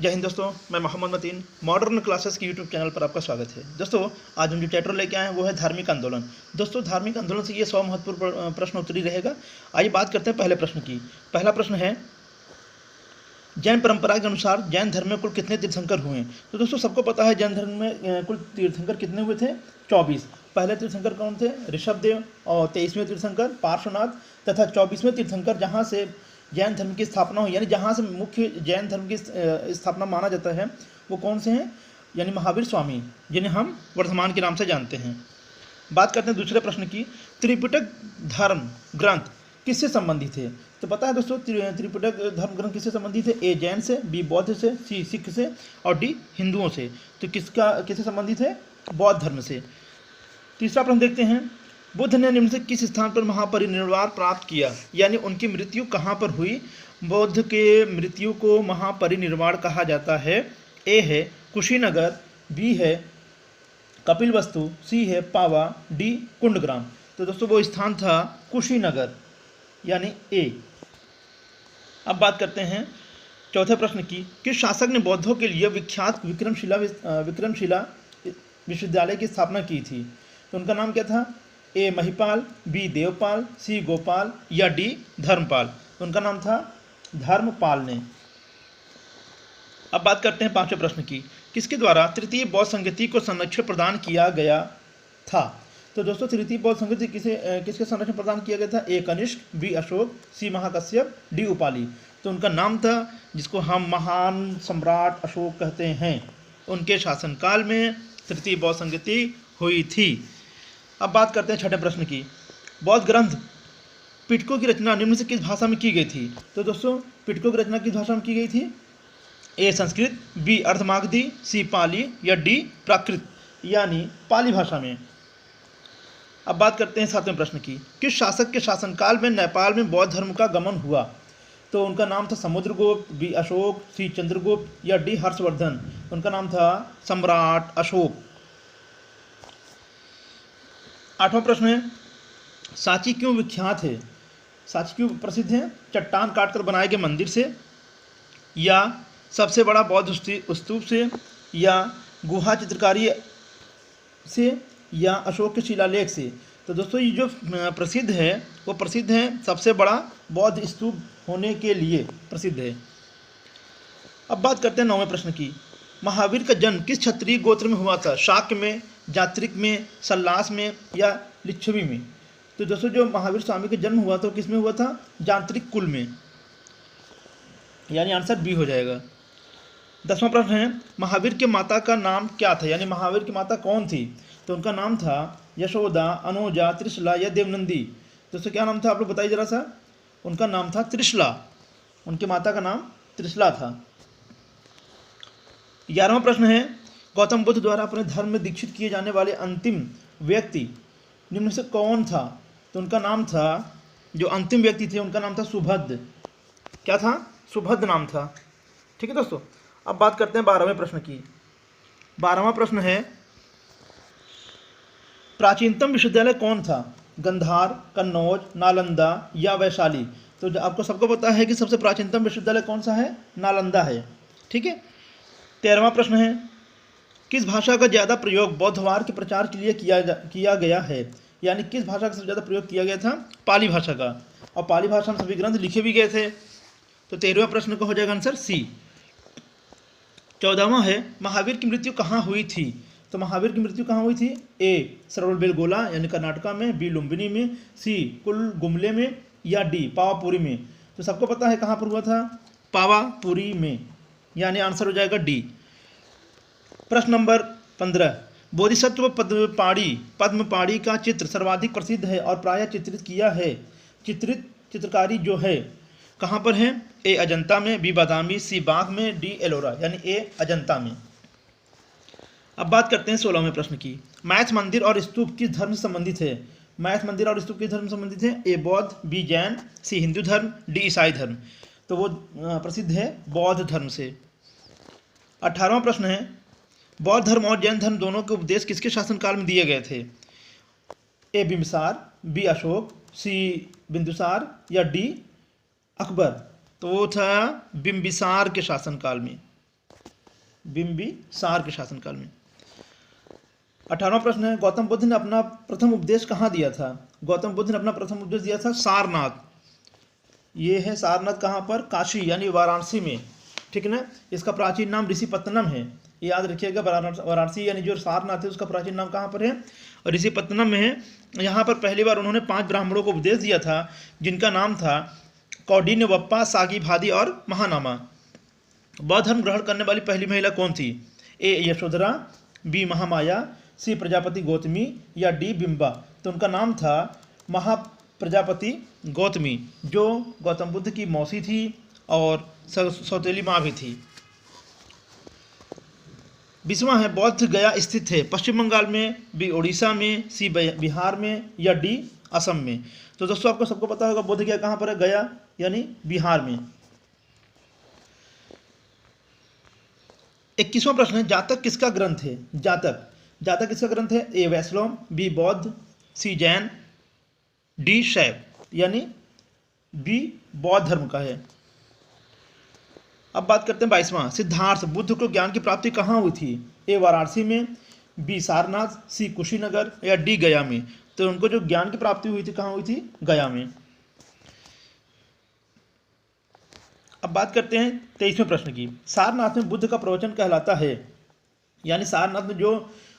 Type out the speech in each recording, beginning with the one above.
जय हिंद दोस्तों, मैं मोहम्मद मतीन मॉडर्न क्लासेस की यूट्यूब चैनल पर आपका स्वागत है। दोस्तों, आज हम जो चैप्टर लेके आए हैं वो है धार्मिक आंदोलन। दोस्तों, धार्मिक आंदोलन से ये 100 महत्वपूर्ण प्रश्न उत्तरी रहेगा। आइए बात करते हैं पहले प्रश्न की। पहला प्रश्न है, जैन परंपरा के अनुसार जैन धर्म में कुल कितने तीर्थंकर हुए? तो दोस्तों, सबको पता है जैन धर्म में कुल तीर्थंकर कितने हुए थे? 24। पहले तीर्थंकर कौन थे? ऋषभदेव। और 23वें तीर्थंकर पार्श्वनाथ। तथा 24वें तीर्थंकर जहाँ से जैन धर्म की स्थापना हुई, यानी जहाँ से मुख्य जैन धर्म की स्थापना माना जाता है, वो कौन से हैं? यानी महावीर स्वामी, जिन्हें हम वर्धमान के नाम से जानते हैं। बात करते हैं दूसरे प्रश्न की। त्रिपिटक धर्म ग्रंथ किससे संबंधित है? तो पता है दोस्तों, त्रिपिटक धर्म ग्रंथ किससे संबंधित है? ए जैन से, बी बौद्ध से, सी सिख से और डी हिंदुओं से। तो किससे संबंधित है? बौद्ध धर्म से। तीसरा प्रश्न देखते हैं, बुद्ध ने निम्न से किस स्थान पर महापरिनिर्वाण प्राप्त किया? यानी उनकी मृत्यु कहाँ पर हुई? बुद्ध के मृत्यु को महापरिनिर्वाण कहा जाता है। ए है कुशीनगर, बी है कपिलवस्तु, सी है पावा, डी कुंडग्राम। तो दोस्तों, वो स्थान था कुशीनगर, यानी ए। अब बात करते हैं चौथे प्रश्न की। किस शासक ने बौद्धों के लिए विख्यात विक्रमशिला विश्वविद्यालय की स्थापना की थी? तो उनका नाम क्या था? ए महिपाल, बी देवपाल, सी गोपाल या डी धर्मपाल। तो उनका नाम था धर्मपाल ने। अब बात करते हैं पांचवें प्रश्न की। किसके द्वारा तृतीय बौद्ध संगति को संरक्षण प्रदान किया गया था? तो दोस्तों, तृतीय बौद्ध संगति किसके संरक्षण प्रदान किया गया था? ए कनिष्क, बी अशोक, सी महाकश्यप, डी उपाली। तो उनका नाम था, जिसको हम महान सम्राट अशोक कहते हैं, उनके शासनकाल में तृतीय बौद्ध संगति हुई थी। अब बात करते हैं छठे प्रश्न की। बौद्ध ग्रंथ पिटकों की रचना निम्न से किस भाषा में की गई थी? तो दोस्तों, पिटकों की रचना किस भाषा में की गई थी? ए संस्कृत, बी अर्धमागधी, सी पाली या डी प्राकृत, यानी पाली भाषा में। अब बात करते हैं सातवें प्रश्न की। किस शासक के शासनकाल में नेपाल में बौद्ध धर्म का गमन हुआ? तो उनका नाम था समुद्रगुप्त, बी अशोक, सी चंद्रगुप्त या डी हर्षवर्धन। उनका नाम था सम्राट अशोक। आठवां प्रश्न है, सांची क्यों विख्यात है? सांची क्यों प्रसिद्ध है? चट्टान काटकर बनाए गए मंदिर से, या सबसे बड़ा बौद्ध स्तूप से, या गुहा चित्रकारी से, या अशोक के शिलालेख से। तो दोस्तों, ये जो प्रसिद्ध है वो प्रसिद्ध है सबसे बड़ा बौद्ध स्तूप होने के लिए प्रसिद्ध है। अब बात करते हैं नौवें प्रश्न की। महावीर का जन्म किस क्षत्रिय गोत्र में हुआ था? शाक्य में, जात्रिक में, सल्लास में या लिच्छवी में? तो दोस्तों, जो महावीर स्वामी का जन्म हुआ था किस में हुआ था? जात्रिक कुल में, यानी आंसर बी हो जाएगा। 10वां प्रश्न है, महावीर के माता का नाम क्या था? यानी महावीर की माता कौन थी? तो उनका नाम था यशोदा, अनुजा, त्रिशला या देवनंदी। दोस्तों, क्या नाम था? आप लोग बताइए जरा सा। उनका नाम था त्रिशला। उनके माता का नाम त्रिशला था। 11वां प्रश्न है, गौतम बुद्ध द्वारा अपने धर्म में दीक्षित किए जाने वाले अंतिम व्यक्ति निम्न से कौन था? तो उनका नाम था, जो अंतिम व्यक्ति थे उनका नाम था सुभद्र। क्या था? सुभद्र नाम था। ठीक है दोस्तों। अब बात करते हैं 12वें प्रश्न की। 12वां प्रश्न है, प्राचीनतम विश्वविद्यालय कौन था? गंधार, कन्नौज, नालंदा या वैशाली? तो आपको सबको पता है कि सबसे प्राचीनतम विश्वविद्यालय कौन सा है? नालंदा है। ठीक है। 13वां प्रश्न है, किस भाषा का ज़्यादा प्रयोग बौद्धवाद के प्रचार के लिए किया गया है? यानी किस भाषा का सबसे ज़्यादा प्रयोग किया गया था? पाली भाषा का। और पाली भाषा में सभी ग्रंथ लिखे भी गए थे। तो 13वें प्रश्न का हो जाएगा आंसर सी। 14वां है, महावीर की मृत्यु कहाँ हुई थी? तो महावीर की मृत्यु कहाँ हुई थी? ए श्रवणबेलगोला यानी कर्नाटका में, बी लुम्बिनी में, सी कुलगुमले में या डी पावापुरी में? तो सबको पता है कहाँ पर हुआ था? पावापुरी में, यानी आंसर हो जाएगा डी। प्रश्न नंबर 15, बोधिसत्व पद्मपाणी का चित्र सर्वाधिक प्रसिद्ध है और प्रायः चित्रित किया है। चित्रकारी जो है कहाँ पर है? ए अजंता में, बी बादामी, सी बाग में, डी एलोरा, यानी ए अजंता में। अब बात करते हैं 16वें प्रश्न की। मैथ मंदिर और स्तूप किस धर्म से संबंधित है? मैथ मंदिर और स्तूप किस धर्म से संबंधित है? ए बौद्ध, बी जैन, सी हिंदू धर्म, डी ईसाई धर्म। तो वो प्रसिद्ध है बौद्ध धर्म से। 18वां प्रश्न है, बौद्ध धर्म और जैन धर्म दोनों के उपदेश किसके शासनकाल में दिए गए थे? ए बिम्बिसार, बी अशोक, सी बिंदुसार या डी अकबर? तो वो था बिम्बिसार के शासनकाल में। बिंबिसार के शासनकाल में। 18वां प्रश्न है, गौतम बुद्ध ने अपना प्रथम उपदेश कहाँ दिया था? गौतम बुद्ध ने अपना प्रथम उपदेश दिया था सारनाथ। ये है सारनाथ, कहाँ पर? काशी यानी वाराणसी में, ठीक है ना। इसका प्राचीन नाम ऋषिपत्तनम है, ये याद रखिएगा। वाराणसी यानी जो सारनाथ है उसका प्राचीन नाम कहाँ पर है? ऋषिपत्तनम में है। यहाँ पर पहली बार उन्होंने 5 ब्राह्मणों को उपदेश दिया था, जिनका नाम था कौंडिन्य, बप्पा, सागीभादी और महानामा। बौद्ध धर्म ग्रहण करने वाली पहली महिला कौन थी? ए यशोधरा, बी महामाया, सी प्रजापति गौतमी या डी बिंबा। तो उनका नाम था महाप्रजापति गौतमी, जो गौतम बुद्ध की मौसी थी और सौतेली माँ भी थी। 20वां है, बौद्ध गया स्थित है? पश्चिम बंगाल में, बी उड़ीसा में, सी बिहार में या डी असम में। तो दोस्तों आपको सबको पता होगा बौद्ध गया कहाँ पर है? गया यानी बिहार में। 21वां प्रश्न है, जातक किसका ग्रंथ है? जातक किसका ग्रंथ है? ए वैष्णव, बी बौद्ध, सी जैन, डी शैव यानी बी बौद्ध धर्म का है। अब बात करते हैं 22वां, सिद्धार्थ बुद्ध को ज्ञान की प्राप्ति कहाँ हुई थी? ए वाराणसी में, बी सारनाथ, सी कुशीनगर या डी गया में। तो उनको जो ज्ञान की प्राप्ति हुई थी कहाँ हुई थी? गया में। अब बात करते हैं 23वें प्रश्न की, सारनाथ में बुद्ध का प्रवचन कहलाता है? यानी सारनाथ में जो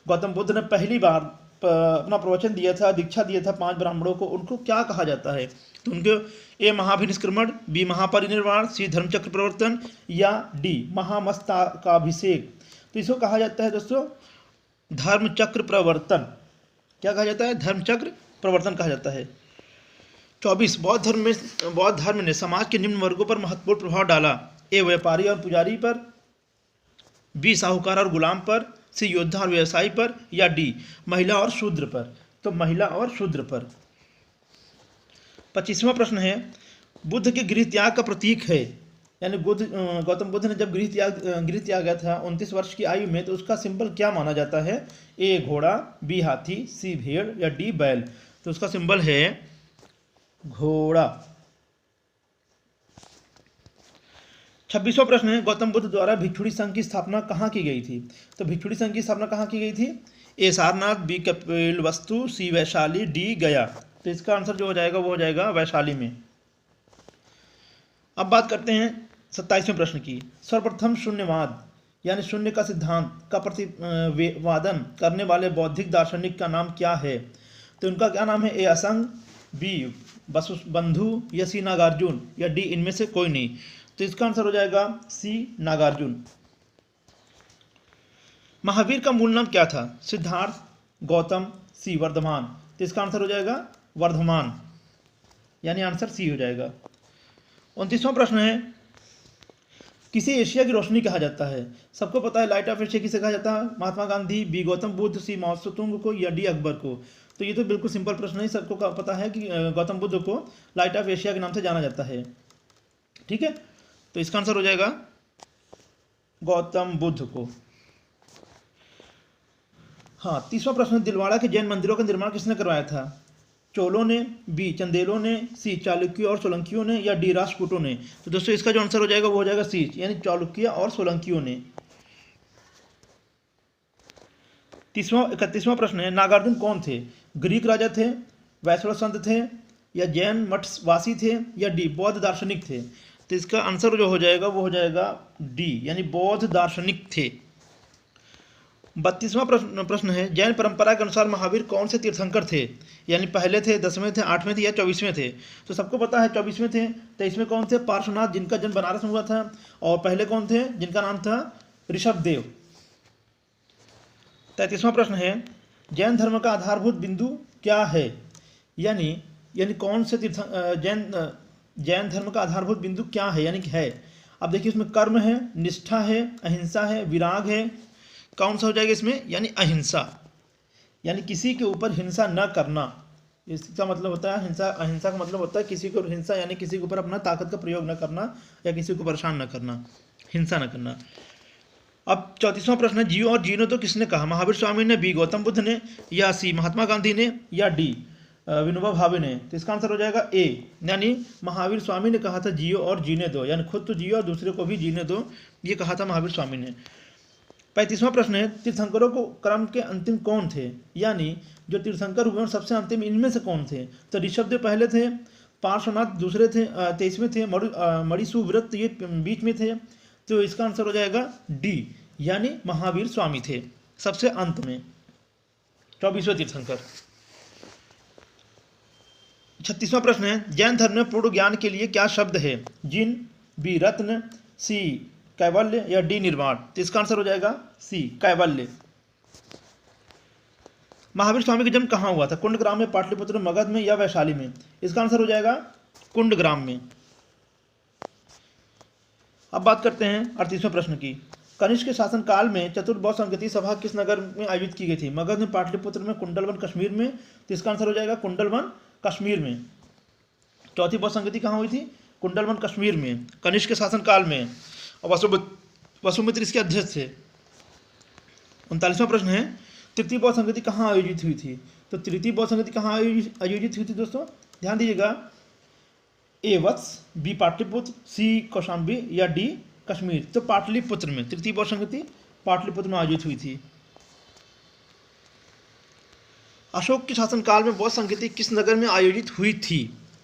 गौतम बुद्ध ने पहली बार अपना प्रवचन दिया था, दीक्षा दिया था 5 ब्राह्मणों को, उनको क्या कहा जाता है? तो उनको ए महाभिनिष्क्रमण, बी महापरिनिर्वाण, सी धर्मचक्र प्रवर्तन या डी महामस्तकाभिषेक। तो इसको कहा जाता है दोस्तों धर्मचक्र प्रवर्तन। क्या कहा जाता है? धर्मचक्र प्रवर्तन कहा जाता है। 24, बौद्ध धर्म ने समाज के निम्न वर्गों पर महत्वपूर्ण प्रभाव डाला? ए व्यापारी और पुजारी पर, बी साहूकार और गुलाम पर, सी योद्धा और व्यवसायी पर या डी महिला और शूद्र पर। तो महिला और शूद्र पर। 25वां प्रश्न है, बुद्ध के गृह त्याग का प्रतीक है? यानी गौतम बुद्ध ने जब गृह त्याग गया था 29 वर्ष की आयु में, तो उसका सिंबल क्या माना जाता है? ए घोड़ा, बी हाथी, सी भेड़ या डी बैल। तो उसका सिंबल है घोड़ा। 26वां प्रश्न है, गौतम बुद्ध द्वारा भिक्षुणी संघ की स्थापना कहाँ की गई थी? तो भिक्षुणी संघ की स्थापना कहाँ की गई थी? ए सारनाथ, बी कपिलवस्तु, सी वैशाली, डी गया। तो इसका आंसर जो हो जाएगा वो हो जाएगा वैशाली में। अब बात करते हैं 27वें प्रश्न की, सर्वप्रथम शून्यवाद यानी शून्य का सिद्धांत का प्रतिवादन करने वाले बौद्धिक दार्शनिक का नाम क्या है? तो उनका क्या नाम है? ए असंग, बी वसुबंधु या सी नागार्जुन या डी इनमें से कोई नहीं। तो इसका आंसर हो जाएगा सी नागार्जुन। महावीर का मूल नाम क्या था? सिद्धार्थ, गौतम, सी वर्धमान। तो इसका आंसर हो जाएगा वर्धमान, यानी आंसर सी हो जाएगा। 29वां प्रश्न है, किसे एशिया की रोशनी कहा जाता है? सबको पता है लाइट ऑफ एशिया किसे कहा जाता है? महात्मा गांधी, बी गौतम बुद्ध, सी माओ त्से-तुंग को या डी अकबर को। तो ये तो बिल्कुल सिंपल प्रश्न है, सबको पता है कि गौतम बुद्ध को लाइट ऑफ एशिया के नाम से जाना जाता है, ठीक है। तो इसका आंसर हो जाएगा गौतम बुद्ध को। हाँ, 30वां प्रश्न, दिलवाड़ा के जैन मंदिरों का निर्माण किसने करवाया था? चोलों ने, बी चंदेलों ने, सी चालुक्यों और सोलंकियों ने या डी राष्ट्रकूटों ने। तो दोस्तों इसका जो आंसर हो जाएगा वो हो जाएगा सी, यानी चालुक्य और सोलंकियों ने। 31वां प्रश्न है, नागार्जुन कौन थे? ग्रीक राजा थे, वैष्णव संत थे या जैन मठवासी थे या डी बौद्ध दार्शनिक थे। तो इसका आंसर जो हो जाएगा वो हो जाएगा डी, यानी बौद्ध दार्शनिक थे। 32वां प्रश्न है, जैन परंपरा के अनुसार महावीर कौन से तीर्थंकर थे? यानी पहले थे, 10वें थे, 8वें थे या 24वें थे। तो सबको पता है 24वें थे। 23वें कौन थे? पार्श्वनाथ, जिनका जन्म बनारस में हुआ था। और पहले कौन थे? जिनका नाम था ऋषभदेव। 33वां प्रश्न है, जैन धर्म का आधारभूत बिंदु क्या है? यानी कौन से जैन धर्म का आधारभूत बिंदु क्या है, यानी है। अब देखिए इसमें कर्म है, निष्ठा है, अहिंसा है, विराग है। कौन सा हो जाएगा इसमें? यानी अहिंसा, यानी किसी के ऊपर हिंसा न करना। इसका मतलब होता है अहिंसा का मतलब होता है किसी को हिंसा, यानी किसी के ऊपर अपना ताकत का प्रयोग न करना या किसी को परेशान न करना, हिंसा न करना। अब 34वां प्रश्न है, जियो और जीनो तो किसने कहा? महावीर स्वामी ने, बी गौतम बुद्ध ने या सी महात्मा गांधी ने या डी विनोबा भावे ने। तो इसका आंसर हो जाएगा ए, यानी महावीर स्वामी ने कहा था जियो और जीने दो, यानी खुद तो जियो और दूसरे को भी जीने दो, ये कहा था महावीर स्वामी ने। 35वां प्रश्न है, तीर्थंकरों को क्रम के अंतिम कौन थे, यानी जो तीर्थंकर हुए और सबसे अंतिम इनमें से कौन थे। तो ऋषभदेव पहले थे, पार्श्वनाथ दूसरे थे, 23वें थे, मणिसुव्रत ये बीच में थे। तो इसका आंसर हो जाएगा डी, यानी महावीर स्वामी थे सबसे अंत में, 24वें तीर्थंकर। 36वां प्रश्न है, जैन धर्म में पूर्ण ज्ञान के लिए क्या शब्द है, जिन, बी रत्न, सी कैवल्य या डी निर्वाण। तो इसका आंसर हो जाएगा सी कैवल्य। महावीर स्वामी का जन्म कहाँ हुआ था, कुंडग्राम में, पाटलिपुत्र में, मगध में या वैशाली में। इसका आंसर हो जाएगा कुंडग्राम में। अब बात करते हैं 38वें प्रश्न की। कनिष्क के शासनकाल में चतुर्थ संगति सभा किस नगर में आयोजित की गई थी, मगध में, पाटलिपुत्र में, कुंडलवन कश्मीर में। तो इसका आंसर हो जाएगा कुंडलवन कश्मीर में। चौथी बौद्ध संगति कहाँ हुई थी, कुंडलवन कश्मीर में, कनिष्क के शासनकाल में, और वसुमित्र इसके अध्यक्ष थे। 39वां प्रश्न है, तृतीय बौद्ध संगति कहाँ आयोजित हुई थी। तो तृतीय बौद्ध संगति कहाँ आयोजित हुई थी दोस्तों, ध्यान दीजिएगा, ए वत्स, बी पाटलिपुत्र, सी कौशाम्बी या डी कश्मीर। तो पाटलिपुत्र में, तृतीय बौद्ध संगति पाटलिपुत्र में आयोजित हुई थी। अशोक के शासनकाल में बौद्ध संगति किस नगर में आयोजित हुई थी,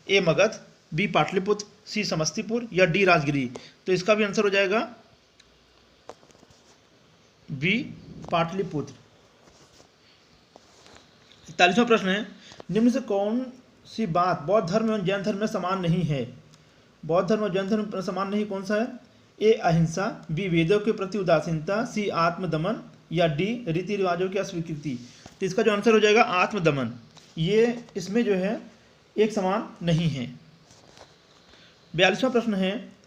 ए मगध, बी पाटलिपुत्र, सी समस्तीपुर या डी राजगिरी। तो इसका भी आंसर हो जाएगा बी पाटलिपुत्र। 41वां प्रश्न है, निम्न से कौन सी बात बौद्ध धर्म एवं जैन धर्म में समान नहीं है। बौद्ध धर्म और जैन धर्म में समान नहीं, कौन सा है, ए अहिंसा, बी वेदों के प्रति उदासीनता, सी आत्मदमन या डी रीति रिवाजों की अस्वीकृति। तो इसका जो आंसर हो जाएगा आत्मदमन, ये इसमें जो है एक समान नहीं है। 42वां प्रश्न है,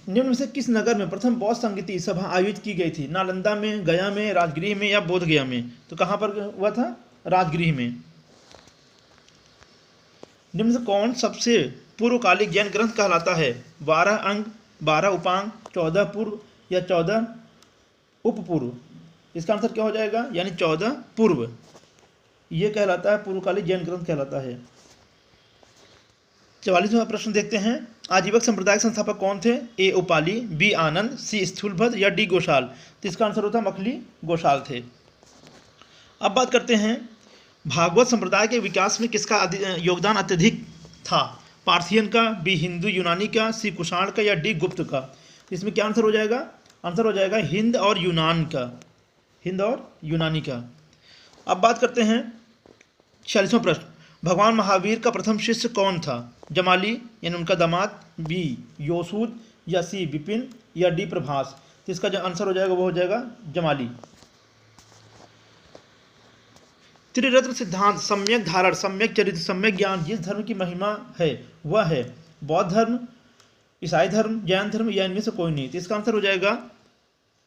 निम्न में से किस नगर में प्रथम बौद्ध संगति सभा आयोजित की गई थी, नालंदा में, गया में, राजगृह में या बोधगया में। तो कहाँ पर हुआ था, राजगृह में। निम्न से कौन सबसे पूर्वकालिक जैन ग्रंथ कहलाता है, 12 अंग, 12 उपांग, 14 पूर्व या 14 उपपूर्व। इसका आंसर क्या हो जाएगा, यानी 14 पूर्व, ये कहलाता है पूर्वकालिक जैन ग्रंथ कहलाता है। 44वां प्रश्न देखते हैं, आजीवक संप्रदाय के संस्थापक कौन थे, ए उपाली, बी आनंद, सी स्थूलभद्र या डी गोशाल। तो इसका आंसर होता मखली गोशाल थे। अब बात करते हैं, भागवत संप्रदाय के विकास में किसका योगदान अत्यधिक था, पार्थियन का, बी हिंदू यूनानी का, सी कुषाण का या डी गुप्त का। इसमें क्या आंसर हो जाएगा, आंसर हो जाएगा हिंद और यूनान का, हिंद और यूनानी का। अब बात करते हैं 46वां प्रश्न, भगवान महावीर का प्रथम शिष्य कौन था, जमाली यानी उनका दामाद, बी योसूद या सी विपिन या डी प्रभास। तो इसका जो आंसर हो जाएगा वो हो जाएगा जमाली। त्रिरत्न सिद्धांत, सम्यक धारण, सम्यक चरित्र, सम्यक ज्ञान जिस धर्म की महिमा है वह है बौद्ध धर्म, ईसाई धर्म, जैन धर्म या इनमें से कोई नहीं। तो इसका आंसर हो जाएगा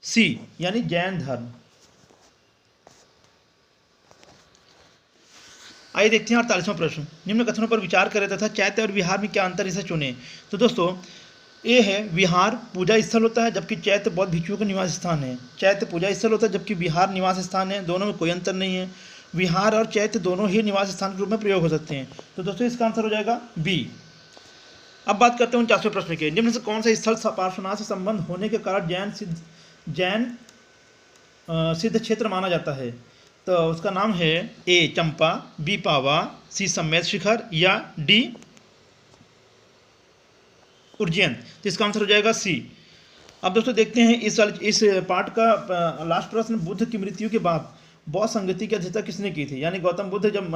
सी, यानी जैन धर्म। आइए देखते हैं 48वां प्रश्न, निम्न कथनों पर विचार करें तथा चैत्य और विहार में क्या अंतर, इसे चुनें। तो दोस्तों, ए है विहार पूजा स्थल होता है जबकि चैत्य बौद्ध भिक्षुओं का निवास स्थान है। चैत्य पूजा स्थल होता है जबकि विहार निवास स्थान है, दोनों में कोई अंतर नहीं है। विहार और चैत्य दोनों ही निवास स्थान के रूप में प्रयोग हो सकते हैं। तो दोस्तों इसका आंसर हो जाएगा बी। अब बात करते हैं 49वें प्रश्न के, निम्न से कौन सा स्थल पार्श्वनाथ से संबंध होने के कारण जैन सिद्ध क्षेत्र माना जाता है। तो उसका नाम है ए चंपा, बी पावा, सी सम्मेद शिखर या डी उज्जैन। तो इसका आंसर हो जाएगा सी। अब दोस्तों देखते हैं इस पार्ट का लास्ट प्रश्न, बुद्ध की मृत्यु के बाद बौद्ध संगति की अध्यक्षता किसने की थी, यानी गौतम बुद्ध जब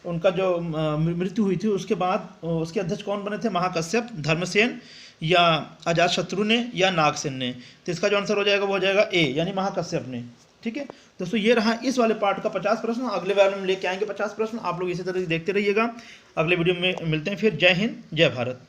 उनका जो मृत्यु हुई थी उसके बाद उसके अध्यक्ष कौन बने थे, महाकश्यप, धर्मसेन या अजातशत्रु ने या नागसेन ने। तो इसका जो आंसर हो जाएगा वो हो जाएगा ए, यानी महाकश्यप ने। ठीक है दोस्तों, ये रहा इस वाले पार्ट का 50 प्रश्न। अगले वाले में लेके आएंगे 50 प्रश्न, आप लोग इसी तरह देखते रहिएगा। अगले वीडियो में मिलते हैं फिर। जय हिंद, जय भारत।